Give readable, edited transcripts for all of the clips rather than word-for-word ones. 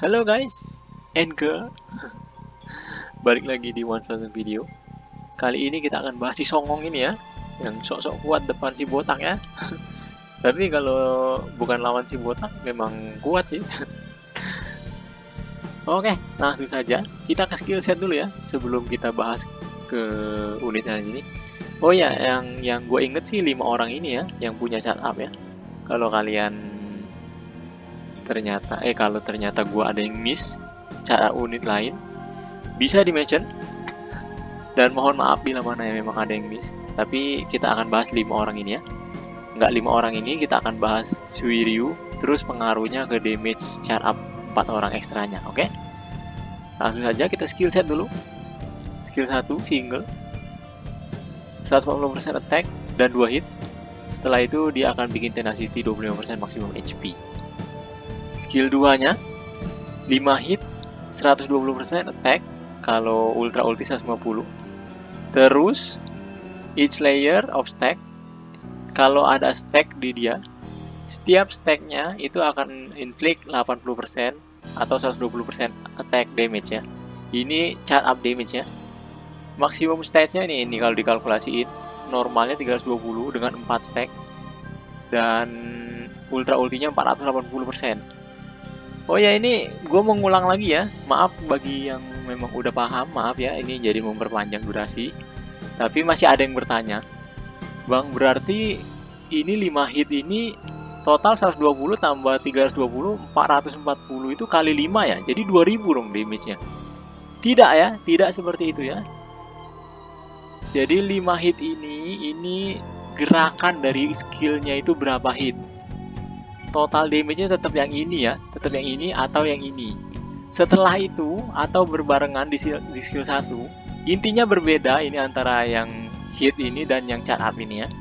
Halo guys and girl, balik lagi di One Thousand Video. Kali ini kita akan bahas si songong ini ya, yang sok-sok kuat depan si botak ya. Tapi kalau bukan lawan si botak, memang kuat sih. Oke, langsung saja kita ke skill set dulu ya, sebelum kita bahas ke unitnya ini. Oh ya, yang gue inget sih 5 orang ini ya, yang punya startup ya. Kalau kalian kalau ternyata gue ada yang miss cara unit lain, bisa di mention, dan mohon maaf bila mana yang memang ada yang miss. Tapi kita akan bahas 5 orang ini ya, nggak 5 orang ini, kita akan bahas Suiryu, terus pengaruhnya ke damage startup 4 orang ekstranya. Oke, langsung saja kita skill set dulu. Skill 1 single 140% attack dan 2 hit. Setelah itu dia akan bikin tenacity 25% maksimum HP. Skill 2 nya 5 hit 120% attack kalau ultra ulti 150. Terus each layer of stack, kalau ada stack di dia, setiap stacknya itu akan inflict 80% atau 120% attack damage ya. Ini chart up damage ya. Maksimum statsnya ini kalau dikalkulasiin, normalnya 320 dengan 4 stack, dan ultra ultinya 480%. Oh ya, ini gue mau ngulang lagi ya, maaf bagi yang memang udah paham, maaf ya, ini jadi memperpanjang durasi. Tapi masih ada yang bertanya, Bang, berarti ini 5 hit ini total 120 tambah 320, 440 itu kali 5 ya, jadi 2000 dong damage-nya. Tidak ya, tidak seperti itu ya. Jadi 5 hit ini gerakan dari skillnya itu berapa hit. Total damage-nya tetap yang ini ya, tetap yang ini atau yang ini. Setelah itu atau berbarengan di skill 1, intinya berbeda ini antara yang hit ini dan yang chart up ini ya.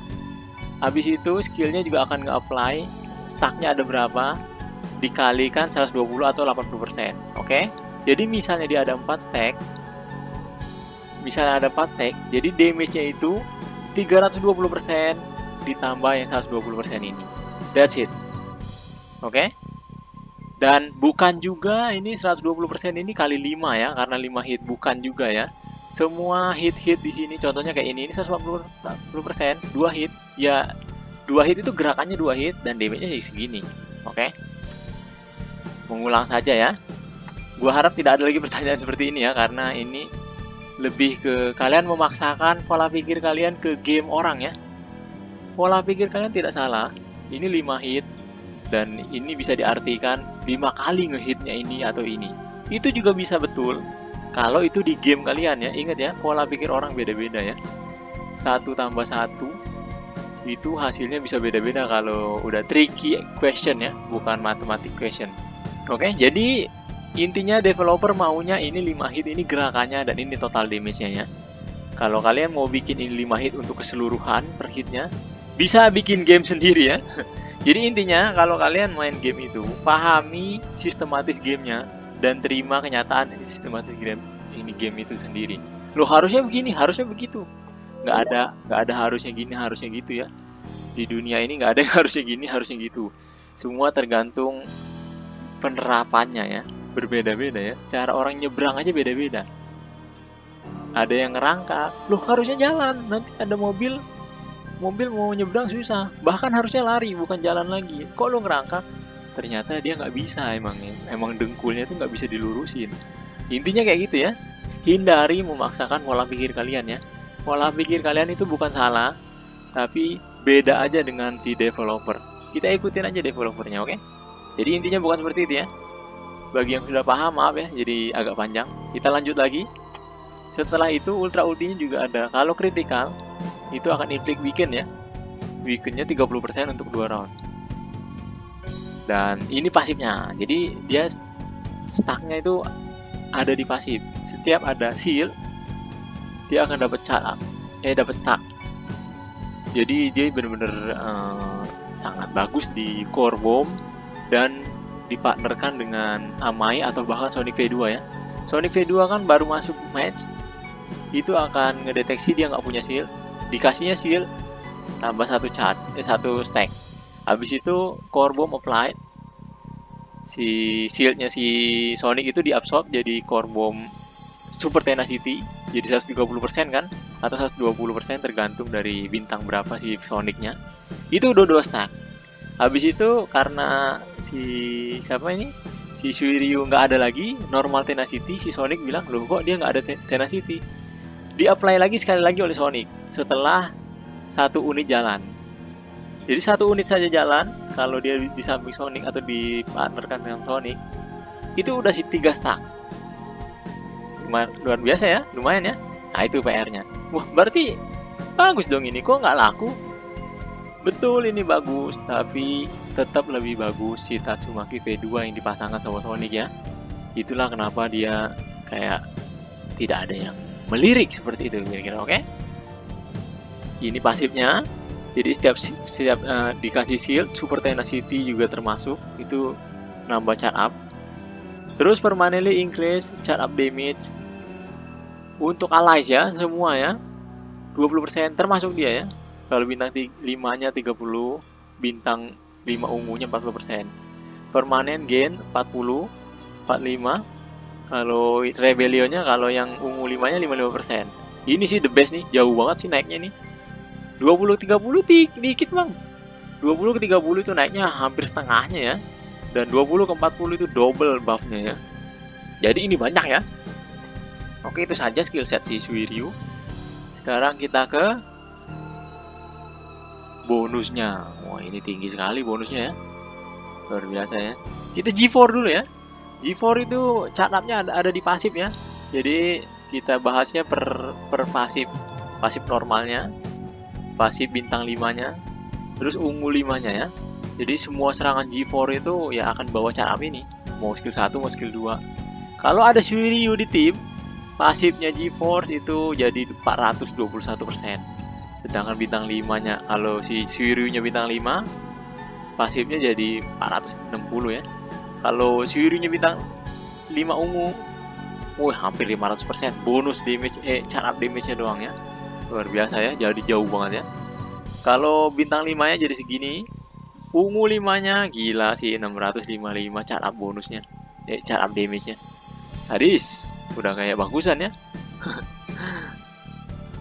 Habis itu skillnya juga akan nge-apply stacknya ada berapa dikalikan 120 atau 80%. Oke? Jadi misalnya dia ada 4 stack, jadi damage-nya itu 320% ditambah yang 120% ini. That's it. Oke? Dan bukan juga ini 120% ini kali 5 ya, karena 5 hit, bukan juga ya. Semua hit-hit di sini contohnya kayak ini 140%, 2 hit. Ya 2 hit itu gerakannya 2 hit dan damage-nya segini. Oke? Mengulang saja ya. Gua harap tidak ada lagi pertanyaan seperti ini ya, karena ini lebih ke kalian memaksakan pola pikir kalian ke game orang ya. Pola pikir kalian tidak salah. Ini 5 hit dan ini bisa diartikan 5 kali ngehitnya ini atau ini. Itu juga bisa betul kalau itu di game kalian ya. Ingat ya, pola pikir orang beda-beda ya. 1 tambah 1 itu hasilnya bisa beda-beda kalau udah tricky question ya, bukan mathematic question. Oke, jadi intinya developer maunya ini 5 hit ini gerakannya dan ini total damage-nya ya. Kalau kalian mau bikin ini 5 hit untuk keseluruhan per hitnya, bisa bikin game sendiri ya. Jadi intinya kalau kalian main game itu, pahami sistematis gamenya dan terima kenyataan ini sistematis game itu sendiri. Lo harusnya begini, harusnya begitu. Nggak ada harusnya gini, harusnya gitu ya. Di dunia ini nggak ada yang harusnya gini, harusnya gitu. Semua tergantung penerapannya ya. Berbeda-beda ya. Cara orang nyebrang aja beda-beda. Ada yang ngerangkak, lo harusnya jalan, nanti ada mobil mau nyebrang susah, bahkan harusnya lari bukan jalan lagi. Kok lo ngerangkak? Ternyata dia nggak bisa, emang dengkulnya itu nggak bisa dilurusin. Intinya kayak gitu ya. Hindari memaksakan pola pikir kalian ya. Pola pikir kalian itu bukan salah, tapi beda aja dengan si developer. Kita ikutin aja developernya, oke? Jadi intinya bukan seperti itu ya. Bagi yang sudah paham, maaf ya, jadi agak panjang. Kita lanjut lagi. Setelah itu ultra ultinya juga ada. Kalau critical itu akan inflict weaken ya. Weakennya 30% untuk 2 round. Dan ini pasifnya. Jadi dia stacknya itu ada di pasif. Setiap ada shield dia akan dapat dapat stack. Jadi dia benar-benar sangat bagus di core bomb dan dipartnerkan dengan Amai atau bahkan Sonic V2 ya. Sonic V2 kan baru masuk match, itu akan ngedeteksi dia nggak punya shield, dikasihnya shield tambah satu stack. Habis itu core bomb applied, si shieldnya si Sonic itu diabsorb jadi core bomb super tenacity jadi 130% kan, atau 120% tergantung dari bintang berapa si Sonicnya. Itu udah 2 stack. Habis itu karena si siapa ini, si Suiryu nggak ada lagi normal tenacity, si Sonic bilang, loh kok dia nggak ada tenacity. Di-apply lagi sekali lagi oleh Sonic setelah 1 unit jalan. Jadi 1 unit saja jalan, kalau dia di samping Sonic atau dipartnerkan dengan Sonic, itu udah si 3 stack. Luar biasa ya, lumayan ya. Nah itu PR-nya. Wah berarti bagus dong ini, kok nggak laku? Betul ini bagus, tapi tetap lebih bagus si Tatsumaki V2 yang dipasangkan sama Sonic ya. Itulah kenapa dia kayak tidak ada yang melirik seperti itu kira-kira, oke? Ini pasifnya. Jadi setiap dikasih shield, super tenacity juga termasuk, itu nambah charge up. Terus permanently increase charge up damage untuk allies ya, semua ya. 20% termasuk dia ya. Kalau bintang 5-nya 30, bintang 5 ungunya 40%. Permanent gain 40, 45. Kalau Rebellionnya, kalau yang ungu 5-nya 55%. Ini sih the best nih, jauh banget sih naiknya nih. 20-30 dikit bang. 20 ke 30 itu naiknya hampir setengahnya ya. Dan 20 ke 40 itu double buffnya ya. Jadi ini banyak ya. Oke, itu saja skill set si Suiryu. Sekarang kita ke bonusnya. Wah ini tinggi sekali bonusnya ya. Luar biasa ya. Kita G4 dulu ya. G4 itu charge up-nya ada di pasif ya. Jadi kita bahasnya per pasif. Pasif normalnya, pasif bintang 5-nya, terus ungu 5-nya ya. Jadi semua serangan G4 itu ya akan bawa charge up ini. Mau skill 1, mau skill 2. Kalau ada Suiryu di tim, pasifnya G-Force itu jadi 421%. Sedangkan bintang 5-nya, kalau si Suiryu-nya bintang 5, pasifnya jadi 460 ya. Kalau Suiryu-nya bintang 5 ungu, hampir 500%. Bonus damage, charge up damage-nya doang ya. Luar biasa ya, jadi jauh banget ya. Kalau bintang 5-nya jadi segini, ungu 5-nya gila sih 655 charge up bonusnya. Charge up damage-nya. Sadis, udah kayak bagusan ya.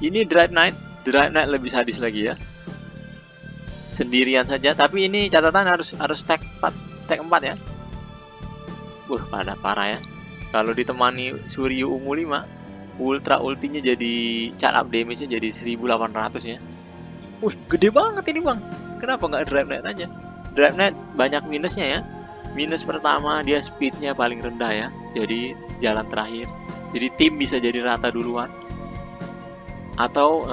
Ini Drive Knight lebih sadis lagi ya. Sendirian saja, tapi ini catatan harus stack 4 ya. Pada parah ya. Kalau ditemani Suiryu ungu 5, ultra ultinya jadi charge up damage-nya jadi 1800 ya. Gede banget ini bang. Kenapa nggak Drive Knight aja? Drive Knight banyak minusnya ya. Minus pertama, dia speednya paling rendah ya. Jadi jalan terakhir. Jadi tim bisa jadi rata duluan. Atau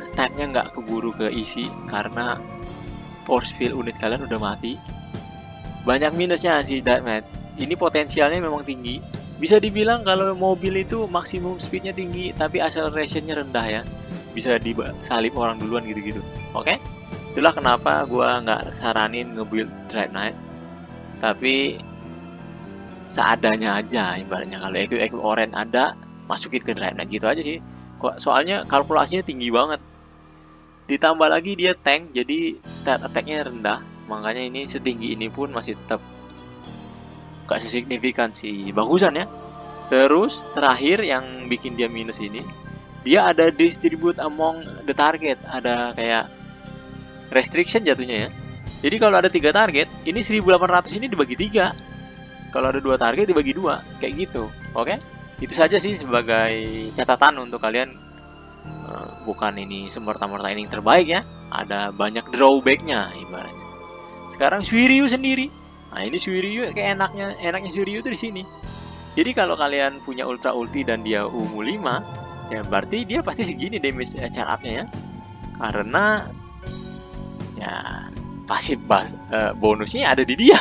statnya nggak keburu ke isi karena force field unit kalian udah mati. Banyak minusnya sih Drive Knight. Ini potensialnya memang tinggi. Bisa dibilang kalau mobil itu maksimum speednya tinggi, tapi accelerationnya rendah ya. Bisa disalip orang duluan gitu-gitu. Oke? Itulah kenapa gua nggak saranin nge-build Drive Knight. Tapi seadanya aja ibaratnya. Kalau equip orange ada, masukin ke Drive Knight gitu aja sih. Soalnya kalkulasinya tinggi banget. Ditambah lagi dia tank, jadi stat attack-nya rendah. Makanya ini setinggi ini pun masih tetap gak sesignifikan sih, bagusan ya. Terus terakhir yang bikin dia minus ini, dia ada distribute among the target, ada kayak restriction jatuhnya ya. Jadi kalau ada 3 target, ini 1800 ini dibagi 3. Kalau ada 2 target dibagi 2, kayak gitu. Oke? Itu saja sih sebagai catatan untuk kalian. Bukan ini semerta-merta ini yang terbaik ya. Ada banyak drawback-nya ibaratnya. Sekarang Suiryu sendiri. Nah, ini Suiryu kayak enaknya Suiryu itu di sini. Jadi kalau kalian punya ultra ulti dan dia ungu 5, ya berarti dia pasti segini damage charge up-nya ya. Karena ya pasif bonusnya ada di dia.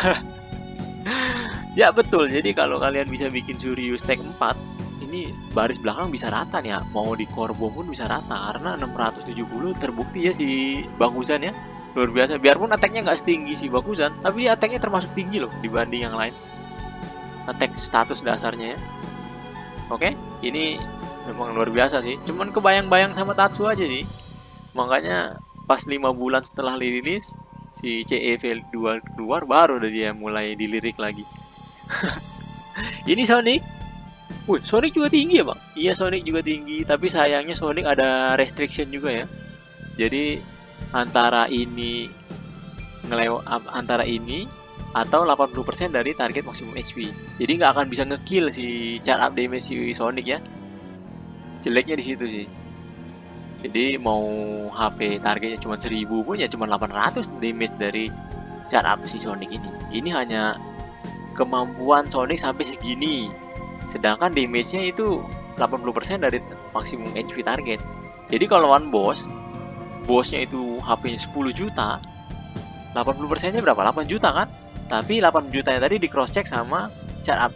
Ya betul. Jadi kalau kalian bisa bikin Suiryu stack 4, ini baris belakang bisa rata nih ya. Mau di core bomb pun bisa rata karena 670 terbukti ya si Bakusan ya. Luar biasa. Biarpun attack-nya nggak setinggi si Bakusan, tapi dia attack-nya termasuk tinggi loh dibanding yang lain. Attack status dasarnya ya. Oke, ini memang luar biasa sih. Cuman kebayang-bayang sama Tatsu aja sih. Makanya pas 5 bulan setelah rilis si CEV2 keluar, baru dia mulai dilirik lagi. Ini Sonic. Wih, Sonic juga tinggi ya bang? Iya, Sonic juga tinggi, tapi sayangnya Sonic ada restriction juga ya. Jadi antara ini antara ini atau 80% dari target maksimum HP. Jadi nggak akan bisa ngekill si charge up damage si Sonic ya. Jeleknya di situ sih. Jadi mau HP targetnya cuma 1000 pun ya cuma 800 damage dari charge up si Sonic ini. Ini hanya kemampuan Sonic sampai segini. Sedangkan damage-nya itu 80% dari maksimum HP target. Jadi kalau lawan bosnya itu HP-nya 10 juta, 80%-nya berapa? 8 juta kan? Tapi 8 jutanya tadi di cross check sama charge up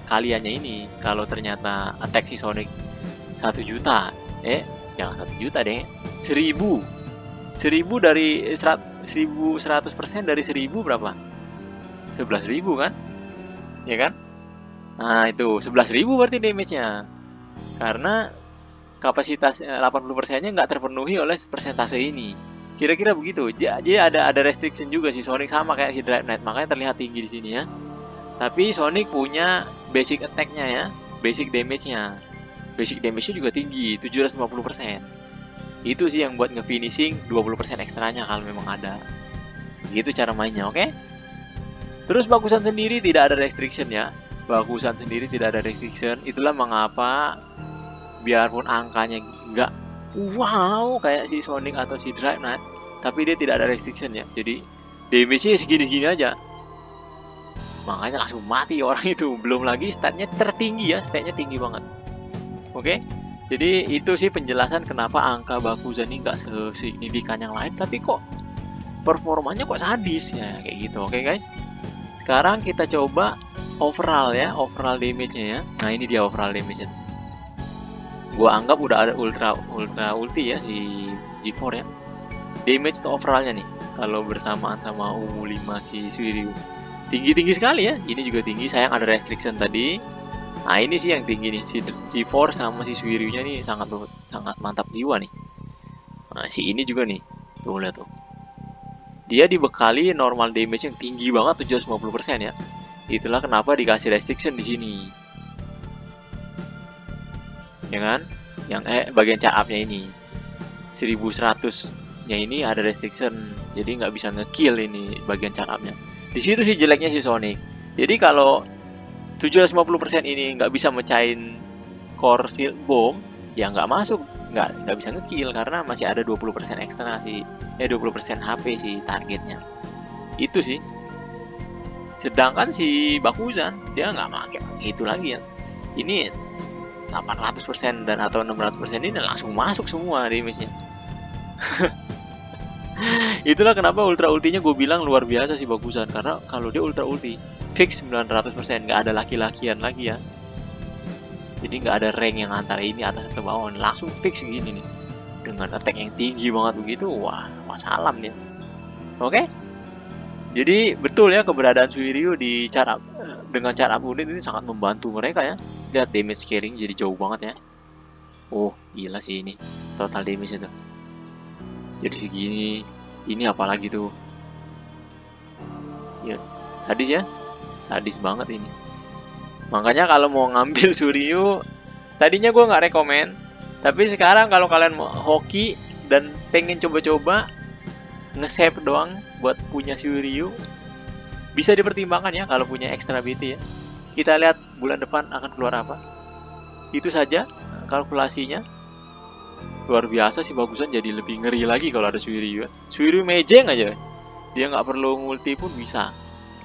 kaliannya ini. Kalau ternyata attack si Sonic 1 juta, jangan 1 juta deh, 1000 dari 1100% dari 1000 berapa? 11.000 kan? Ya kan? Nah itu 11.000 berarti damage-nya. Karena kapasitas 80%-nya nggak terpenuhi oleh persentase ini. Kira-kira begitu. Jadi ada restriction juga sih Sonic, sama kayak si Drive Knight, makanya terlihat tinggi di sini ya. Tapi Sonic punya basic attack-nya ya, basic damage-nya. Basic damage-nya juga tinggi, 750%. Itu sih yang buat nge-finishing 20% ekstranya kalau memang ada. Gitu cara mainnya, oke? Terus bagusan sendiri tidak ada restriction ya. Bagusan sendiri tidak ada restriction. Itulah mengapa biarpun angkanya nggak wow kayak si Sonic atau si Drive Knight, tapi dia tidak ada restriction ya. Jadi damage-nya segini-gini aja. Makanya langsung mati orang itu. Belum lagi statnya tertinggi ya, statnya tinggi banget. Oke? Jadi itu sih penjelasan kenapa angka Bakugan ini nggak sesignifikan yang lain, tapi kok performanya kok sadis ya kayak gitu. Oke guys? Sekarang kita coba overall ya, overall damage-nya ya. Nah ini dia overall damage-nya. Gua anggap udah ada ultra ulti ya si G4 ya. Damage to overall-nya nih kalau bersamaan sama ungu 5 si Suiryu. Tinggi-tinggi sekali ya. Ini juga tinggi, sayang ada restriction tadi. Nah ini sih yang tinggi nih, si G4 sama si Suiryu-nya nih sangat mantap jiwa nih. Nah si ini juga nih, tuh lihat tuh. Dia dibekali normal damage yang tinggi banget 750% ya. Itulah kenapa dikasih restriction di sini. Ya kan? Yang bagian charge up-nya ini 1100-nya ini ada restriction. Jadi nggak bisa ngekill ini bagian charge up-nya. Di situ sih jeleknya si Sonic. Jadi kalau 750% ini nggak bisa mecahin core shield bomb, ya nggak masuk, nggak bisa ngekill karena masih ada 20% ekstra sih, 20% HP si targetnya. Itu sih. Sedangkan si Bakugan dia nggak pakai itu lagi ya. Ini 800% dan atau 600% ini langsung masuk semua damage-nya. Itulah kenapa ultra ultinya gue bilang luar biasa sih Bakugan, karena kalau dia ultra ulti fix 900%, nggak ada laki-lakian lagi ya. Jadi nggak ada rank yang antara ini atas atau bawah, langsung fix segini nih dengan attack yang tinggi banget begitu. Wah salam nih. Oke? Jadi betul ya keberadaan Suiryu di cara dengan cara unit ini sangat membantu mereka ya. Lihat damage scaling jadi jauh banget ya. Oh gila sih ini total damage itu. Jadi segini, ini apalagi tuh. Ya sadis ya, sadis banget ini. Makanya kalau mau ngambil Suiryu, tadinya gue nggak rekomen, tapi sekarang kalau kalian mau hoki dan pengen coba-coba nge-save doang buat punya Suiryu, bisa dipertimbangkan ya kalau punya extra BT ya. Kita lihat bulan depan akan keluar apa. Itu saja kalkulasinya. Luar biasa sih Bakugan, jadi lebih ngeri lagi kalau ada Suiryu ya. Suiryu mejeng aja, dia nggak perlu multi pun bisa.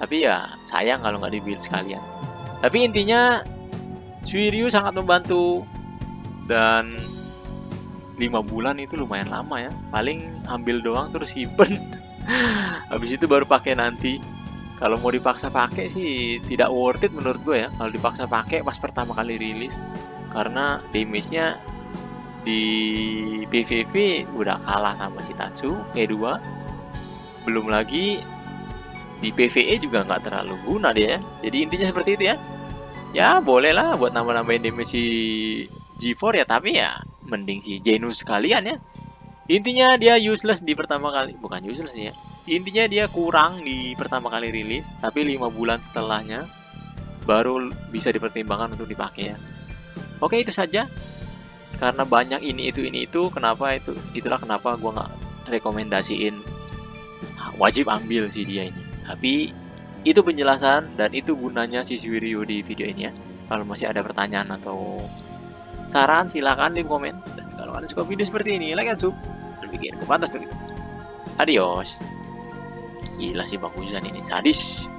Tapi ya sayang kalau nggak di-build sekalian. Tapi intinya Suiryu sangat membantu, dan 5 bulan itu lumayan lama ya. Paling ambil doang terus simpen. Habis itu baru pakai nanti. Kalau mau dipaksa pakai sih tidak worth it menurut gue ya. Kalau dipaksa pakai pas pertama kali rilis, karena damage-nya di PVP udah kalah sama si Tatsu E2. Belum lagi di PvE juga nggak terlalu guna dia ya. Jadi intinya seperti itu ya. Ya boleh lah buat nambah-nambahin damage si G4 ya, tapi ya mending si Genos sekalian ya. Intinya dia useless di pertama kali, bukan useless ya. Intinya dia kurang di pertama kali rilis, tapi 5 bulan setelahnya baru bisa dipertimbangkan untuk dipakai ya. Oke, itu saja. Karena banyak ini itu, kenapa itulah kenapa gue nggak rekomendasiin wajib ambil sih dia ini. Tapi itu penjelasan dan itu gunanya si Review di video ini ya. Kalau masih ada pertanyaan atau saran silahkan di komen. Dan kalau kalian suka video seperti ini, like and sub. Bikin pantas tuh gitu. Adios. Gila sih Bang Huzan ini sadis.